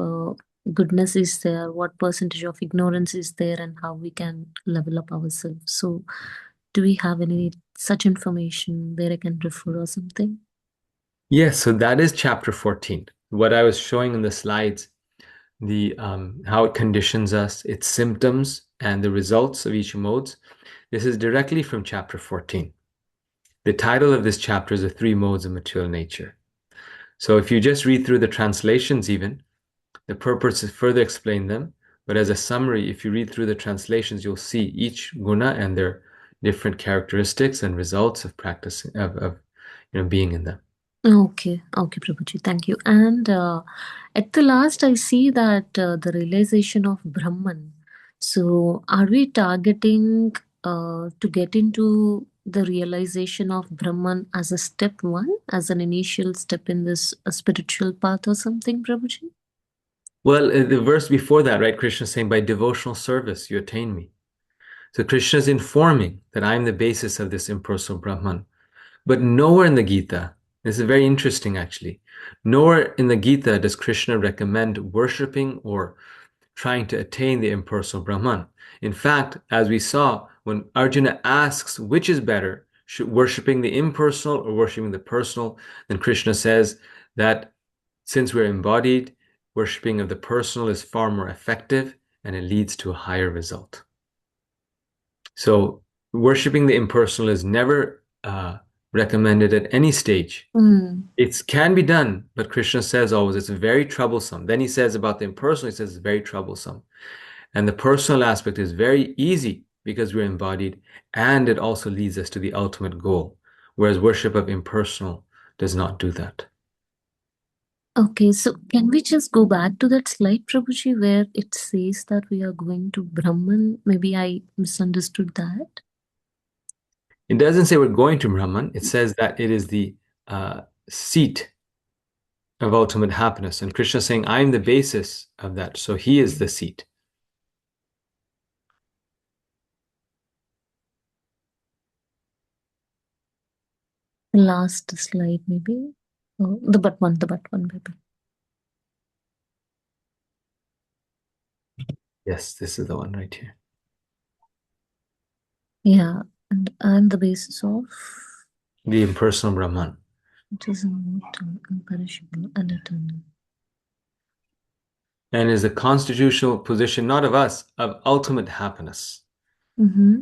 goodness is there, what percentage of ignorance is there, and how we can level up ourselves. So do we have any such information where I can refer or something? Yes, so that is chapter 14. What I was showing in the slides, the how it conditions us, its symptoms, and the results of each modes. This is directly from chapter 14. The title of this chapter is The Three Modes of Material Nature. So if you just read through the translations even, the purpose is further explain them. But as a summary, if you read through the translations, you'll see each guna and their different characteristics and results of practicing of being in them. Okay, okay, Prabhuji, thank you. And at the last, I see that the realization of Brahman. So, are we targeting to get into the realization of Brahman as a step one, as an initial step in this spiritual path or something, Prabhuji? Well, the verse before that, right? Krishna is saying, by devotional service, you attain me. So Krishna is informing that I am the basis of this impersonal Brahman. But nowhere in the Gita, this is very interesting actually, nowhere in the Gita does Krishna recommend worshipping or trying to attain the impersonal Brahman. In fact, as we saw, when Arjuna asks which is better, worshipping the impersonal or worshipping the personal, then Krishna says that since we're embodied, worshipping of the personal is far more effective and it leads to a higher result. So worshipping the impersonal is never recommended at any stage. Mm. It can be done, but Krishna says always it's very troublesome. Then he says about the impersonal, he says it's very troublesome. And the personal aspect is very easy because we're embodied, and it also leads us to the ultimate goal. Whereas worship of impersonal does not do that. Okay, so can we just go back to that slide, Prabhuji, where it says that we are going to Brahman? Maybe I misunderstood that. It doesn't say we're going to Brahman. It says that it is the seat of ultimate happiness. And Krishna is saying, I'm the basis of that. So he is the seat. Last slide, maybe. Oh, the but one, maybe. Yes, this is the one right here. Yeah, and I'm the basis of The impersonal Brahman. it is immortal, imperishable, and eternal. And is the constitutional position not of us, of ultimate happiness. Mm-hmm.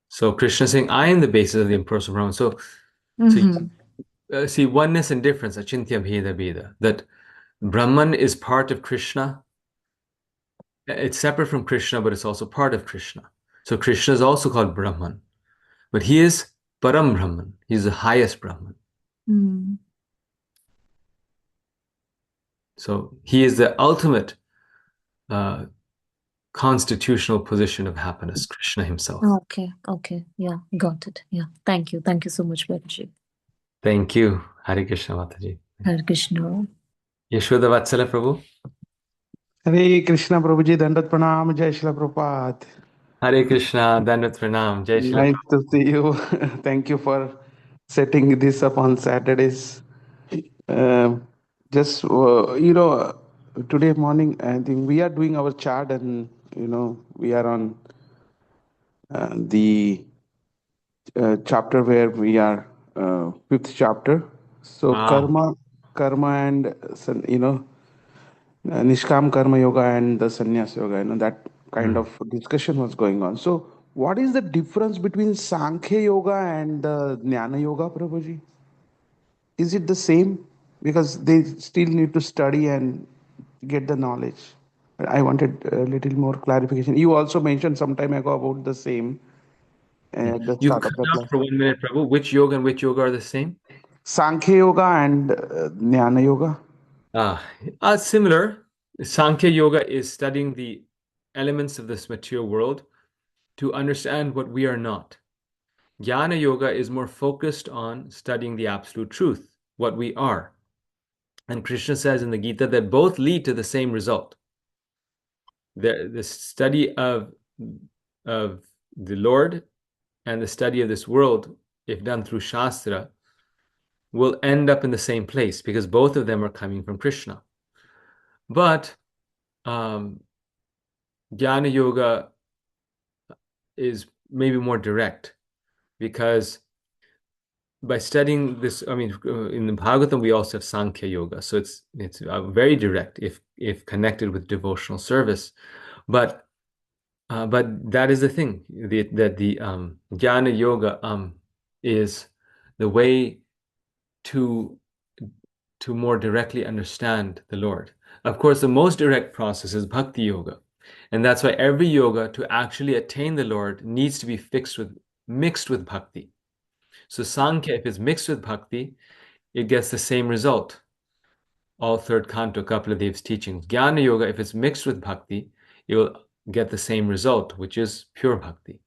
So Krishna is saying, I am the basis of the impersonal Brahman. So Mm-hmm. see, oneness and difference, achintya bheda bheda, that Brahman is part of Krishna. It's separate from Krishna, but it's also part of Krishna. So Krishna is also called Brahman, but he is Param Brahman. He's the highest Brahman. Mm. So he is the ultimate uh, constitutional position of happiness, Krishna himself. Okay, okay. Yeah, got it. Yeah. Thank you. Thank you so much, Babaji. Thank you. Hare Krishna Mataji. Hare Krishna. Yashoda Vatsala Prabhu. हरे कृष्णा प्रभु जी दंडवत प्रणाम जय शिला प्रपात Hare Krishna, Dandavat Pranam, Jai Shri nice to see you thank you for setting this up on Saturdays. Just today morning, I think we are doing our chart, and we are on the chapter where we are fifth chapter. So Ah, karma, and Nishkam Karma Yoga and the Sannyas Yoga, that kind of discussion was going on. So, what is the difference between Sankhya Yoga and the Jnana Yoga, Prabhuji? Is it the same? Because they still need to study and get the knowledge. I wanted a little more clarification. You also mentioned some time ago about the same at the you start cut of the off class. for 1 minute, Prabhu. Which yoga and which yoga are the same? Sankhya Yoga and Jnana Yoga. Ah, similar. Sankhya Yoga is studying the elements of this material world to understand what we are not. Jnana Yoga is more focused on studying the absolute truth, what we are. And Krishna says in the Gita that both lead to the same result. The study of the Lord and the study of this world, if done through Shastra, will end up in the same place because both of them are coming from Krishna. But um, Jnana Yoga is maybe more direct because by studying this, I mean, in the Bhagavatam, we also have Sankhya Yoga. So it's very direct if connected with devotional service. But that is the thing, that the Jnana Yoga is the way to more directly understand the Lord. Of course, the most direct process is Bhakti Yoga. And that's why every yoga to actually attain the Lord needs to be mixed with bhakti. So Sankhya, if it's mixed with bhakti, it gets the same result. All third canto, Kapiladev's teachings. Jnana Yoga, if it's mixed with bhakti, it will get the same result, which is pure bhakti.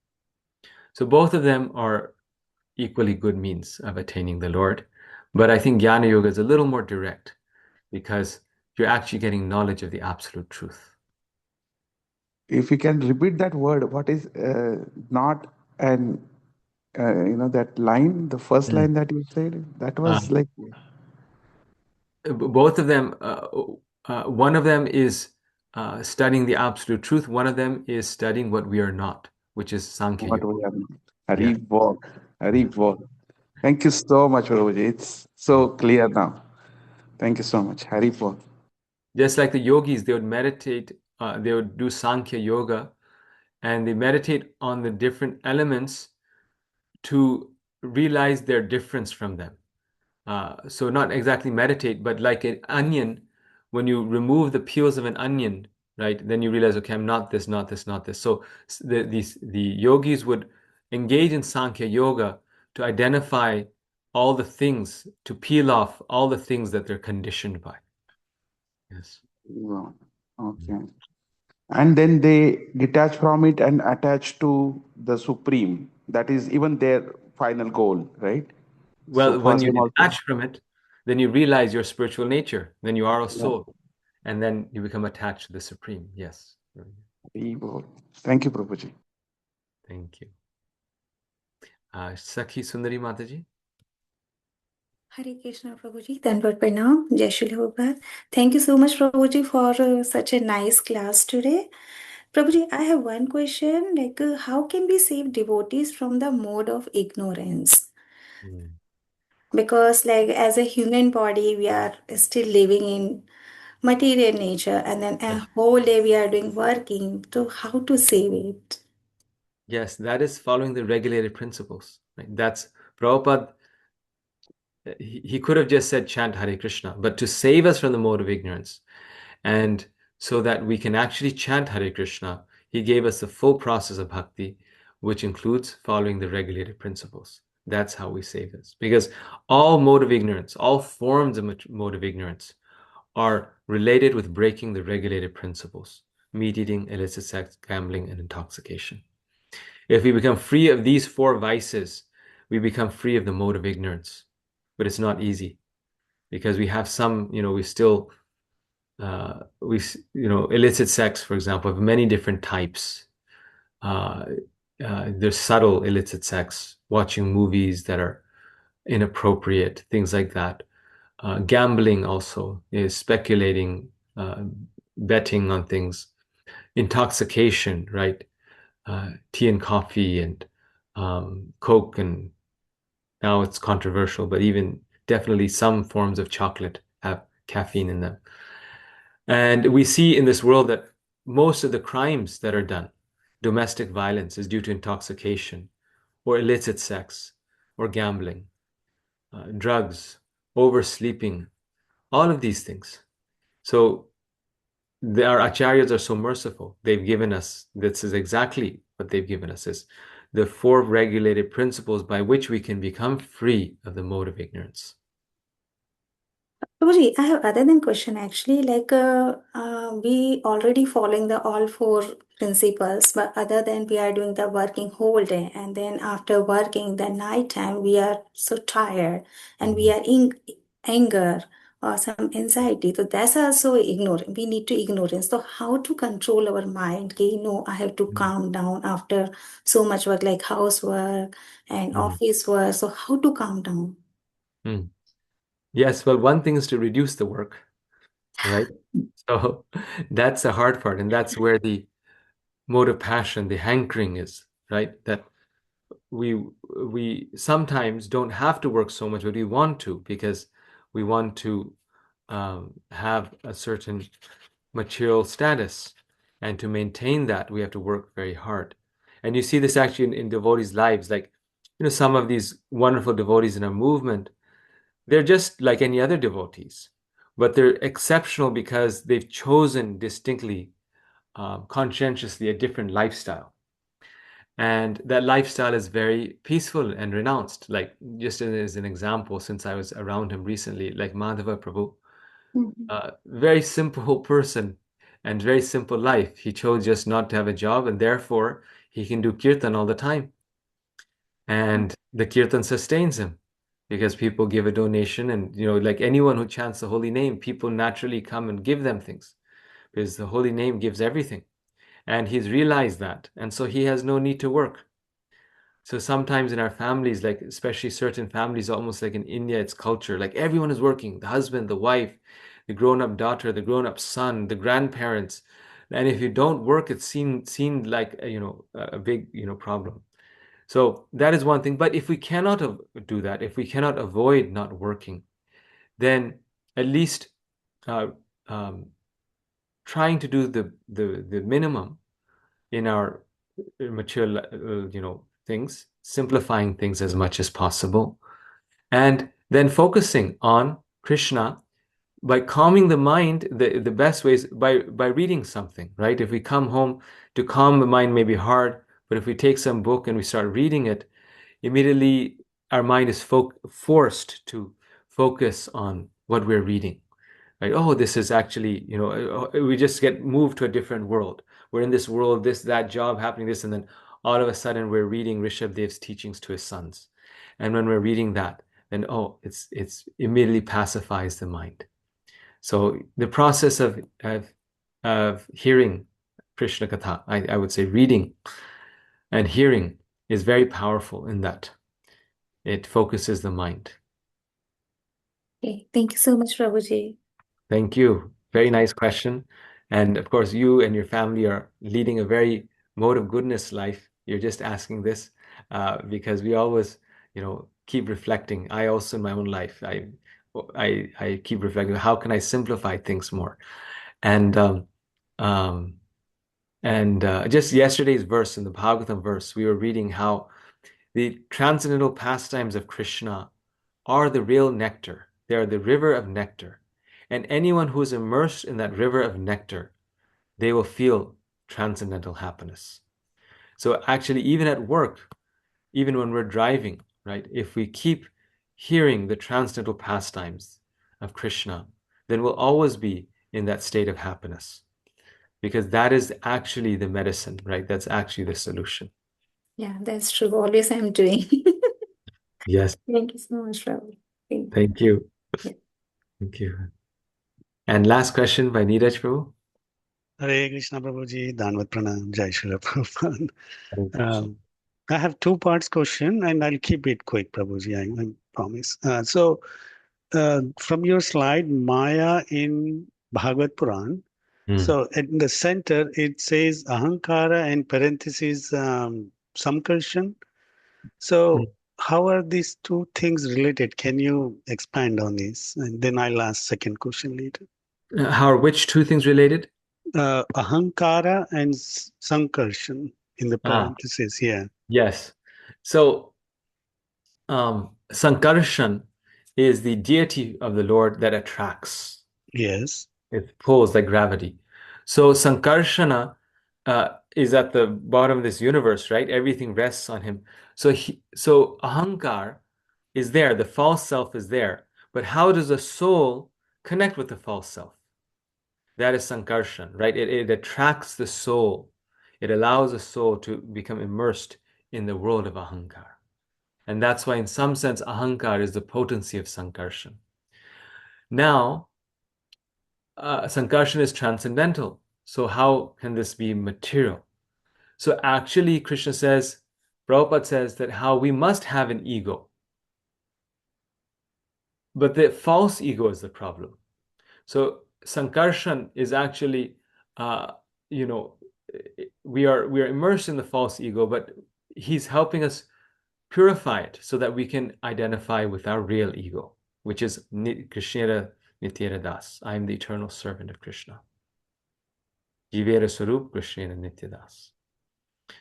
So both of them are equally good means of attaining the Lord. But I think Jnana Yoga is a little more direct because you're actually getting knowledge of the absolute truth. If you can repeat that word, what is not an that line, the first Mm. line that you said, that Uh, was like Both of them, one of them is studying the absolute truth. One of them is studying what we are not, which is Sankhya what Yoga. we are. Yeah. Hari Bol, Hari Bol. Thank you so much, Prabhuji. It's so clear now. Thank you so much. Hari Bol. Just like the yogis, they would meditate, they would do Sankhya Yoga, and they meditate on the different elements to realize their difference from them. So not exactly meditate, but like an onion, when you remove the peels of an onion, right, then you realize, okay, I'm not this, not this, not this. So the yogis would engage in Sankhya Yoga to identify all the things, to peel off all the things that they're conditioned by. Yes. Wow. Okay. And then they detach from it and attach to the supreme. That is even their final goal, right? So Well, for when you them also. detach from it, then you realize your spiritual nature. Then you are a Yeah. soul, and then you become attached to the supreme. Yes. Hari Bol. Thank you, Prabhuji. Thank you. Sakhi Sundari Mataji. Hare Krishna, Prabhuji. Danvat Pranam. Jai Shri Prabhupada. Thank you so much, Prabhuji, for such a nice class today. Prabhuji, I have one question. How can we save devotees from the mode of ignorance? Mm. Because, as a human body, we are still living in material nature, and then a whole day we are doing working. So, how to save it? Yes, that is following the regulated principles. Right? That's Prabhupada. He could have just said chant Hare Krishna, but to save us from the mode of ignorance, and so that we can actually chant Hare Krishna, he gave us the full process of bhakti, which includes following the regulated principles. That's how we save this. Because all mode of ignorance, all forms of mode of ignorance are related with breaking the regulated principles: meat eating, illicit sex, gambling, and intoxication. If we become free of these four vices, we become free of the mode of ignorance. But it's not easy because we have some, we still, illicit sex, for example, of many different types. Uh, there's subtle illicit sex, watching movies that are inappropriate, things like that. Gambling also is speculating, betting on things. Intoxication, right? Tea and coffee and Coke, and now it's controversial, but even definitely some forms of chocolate have caffeine in them. And we see in this world that most of the crimes that are done, domestic violence, is due to intoxication or illicit sex or gambling, drugs, oversleeping, all of these things. So our acharyas are so merciful. They've given us, this is exactly what they've given us, is the four regulated principles by which we can become free of the mode of ignorance. Prabhuji, I have other than question actually. We already following the all four principles, but other than we are doing the working whole day, and then after working the night time we are so tired, and we are in anger or some anxiety. So that's also ignore. We need to ignore it. So how to control our mind? Okay, I have to calm down after so much work like housework and Mhm. office work. So how to calm down? Mm. Yes, well, one thing is to reduce the work, right? So that's the hard part, and that's where the mode of passion, the hankering is, right? That we sometimes don't have to work so much, but we want to, because we want to have a certain material status, and to maintain that we have to work very hard. And you see this actually in devotees' lives, like, some of these wonderful devotees in our movement, they're just like any other devotees, but they're exceptional because they've chosen distinctly, conscientiously, a different lifestyle. And that lifestyle is very peaceful and renounced. Like, just as an example, since I was around him recently, like Madhava Prabhu, very simple person and very simple life. He chose just not to have a job, and therefore he can do kirtan all the time. And the kirtan sustains him because people give a donation, and like anyone who chants the holy name, people naturally come and give them things because the holy name gives everything. And he's realized that, and so he has no need to work. So sometimes in our families, like especially certain families, almost like in India, it's culture. Like everyone is working, the husband, the wife, the grown-up daughter, the grown-up son, the grandparents. And if you don't work, it's seen like a big problem. So that is one thing. But if we cannot do that, if we cannot avoid not working, then at least uh, um, trying to do the minimum in our material things, simplifying things as much as possible, and then focusing on Krishna by calming the mind. The best way is by reading something, right? If we come home, to calm the mind may be hard, but if we take some book and we start reading it, immediately our mind is forced to focus on what we're reading. Right? Oh, this is actually, we just get moved to a different world. We're in this world, that job happening, this, and then all of a sudden we're reading Rishabdev's teachings to his sons. And when we're reading that, then it's immediately pacifies the mind. So the process of hearing Krishna Katha, I would say reading and hearing, is very powerful in that it focuses the mind. Okay, thank you so much, Prabhuji. Thank you. Very nice question. And of course, you and your family are leading a very mode of goodness life. You're just asking this because we always, keep reflecting. I also, in my own life, I keep reflecting. How can I simplify things more? And um, just yesterday's verse, in the Bhagavatam verse, we were reading how the transcendental pastimes of Krishna are the real nectar. They are the river of nectar. And anyone who is immersed in that river of nectar, they will feel transcendental happiness. So actually, even at work, even when we're driving, right, if we keep hearing the transcendental pastimes of Krishna, then we'll always be in that state of happiness, because that is actually the medicine, right? That's actually the solution. Yeah, that's true. Always I'm doing. Yes. Thank you so much, Prabhu. Thank you. Yeah. Thank you. And last question by Neeraj Prabhu. Hare Krishna Prabhuji, Danvat Pranam, Jai Shri Prabhupada. Hare Krishna. I have two parts question and I'll keep it quick, Prabhuji, I promise. From your slide, Maya in Bhagavad Puran, so in the center, it says Ahankara and parentheses Samkarshan. So how are these two things related? Can you expand on this? And then I'll ask second question later. How are which two things related? Ahankara and Sankarshan in the parentheses, yeah. Yes. So Sankarshan is the deity of the Lord that attracts. Yes. It pulls like gravity. So Sankarshana is at the bottom of this universe, right? Everything rests on him. So Ahankar is there, the false self is there. But how does a soul connect with the false self? That is Sankarshan, right? It attracts the soul. It allows the soul to become immersed in the world of Ahankar. And that's why, in some sense, Ahankar is the potency of Sankarshan. Now, Sankarshan is transcendental. So how can this be material? So actually, Krishna says, Prabhupada says that how we must have an ego. But the false ego is the problem. So Sankarshan is actually, we are immersed in the false ego, but he's helping us purify it so that we can identify with our real ego, which is Krishna Nityera Das. I am the eternal servant of Krishna. Jivera Sarup Krishna Nitya Das.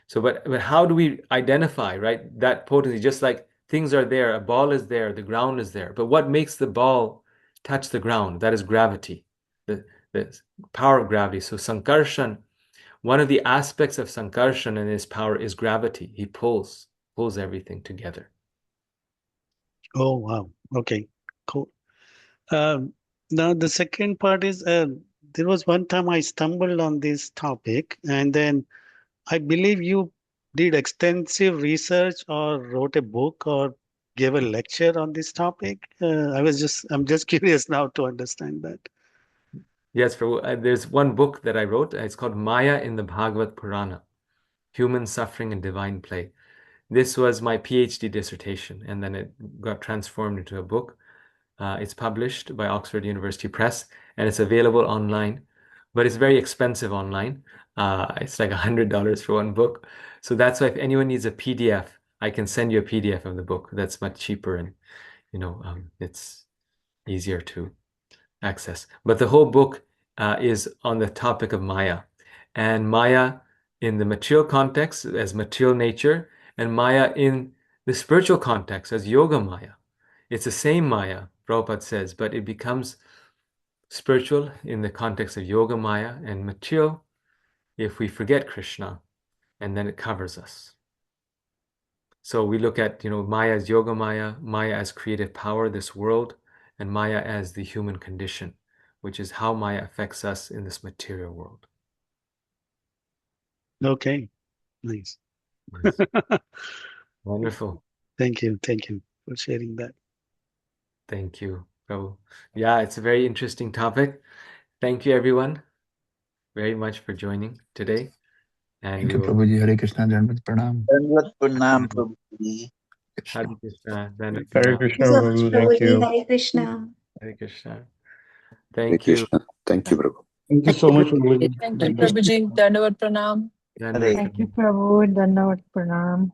So, but how do we identify, right? That potency, just like things are there, a ball is there, the ground is there. But what makes the ball touch the ground? That is gravity, the power of gravity. So Sankarshan, one of the aspects of Sankarshan and his power is gravity. He pulls everything together. Oh, wow. Okay, cool. Now, the second part is there was one time I stumbled on this topic, and then I believe you did extensive research or wrote a book or gave a lecture on this topic. I'm just curious now to understand that. Yes, there's one book that I wrote. It's called Maya in the Bhagavad Purana, Human Suffering and Divine Play. This was my PhD dissertation, and then it got transformed into a book. It's published by Oxford University Press, and it's available online, but it's very expensive online. It's like $100 for one book. So that's why if anyone needs a PDF, I can send you a PDF of the book. That's much cheaper, and it's easier to access. But the whole book is on the topic of Maya, and Maya in the material context as material nature, and Maya in the spiritual context as Yoga Maya. It's the same Maya, Prabhupada says, but it becomes spiritual in the context of Yoga Maya, and material if we forget Krishna, and then it covers us. So we look at Maya as Yoga Maya, Maya as creative power, this world, and Maya as the human condition, which is how Maya affects us in this material world. Okay, nice. Yes. Wonderful. Thank you for sharing that. Thank you, Prabhu. Yeah, it's a very interesting topic. Thank you, everyone, very much for joining today. And Thank you, Prabhuji. Hare Krishna, Dandavat Pranam. Dandavat Pranam, Prabhuji. Hare Krishna, Dandavat Hare Pranam. Krishna, Prabhu. Thank you. Hare Krishna. Hare Krishna. Hare Thank you. Krishna. Thank you, Prabhu. Thank you so much, Prabhuji. Thank you, Prabhuji. Dandavat Pranam. Dandavat Hare Pranam. Prabhu, Dandavat Pranam.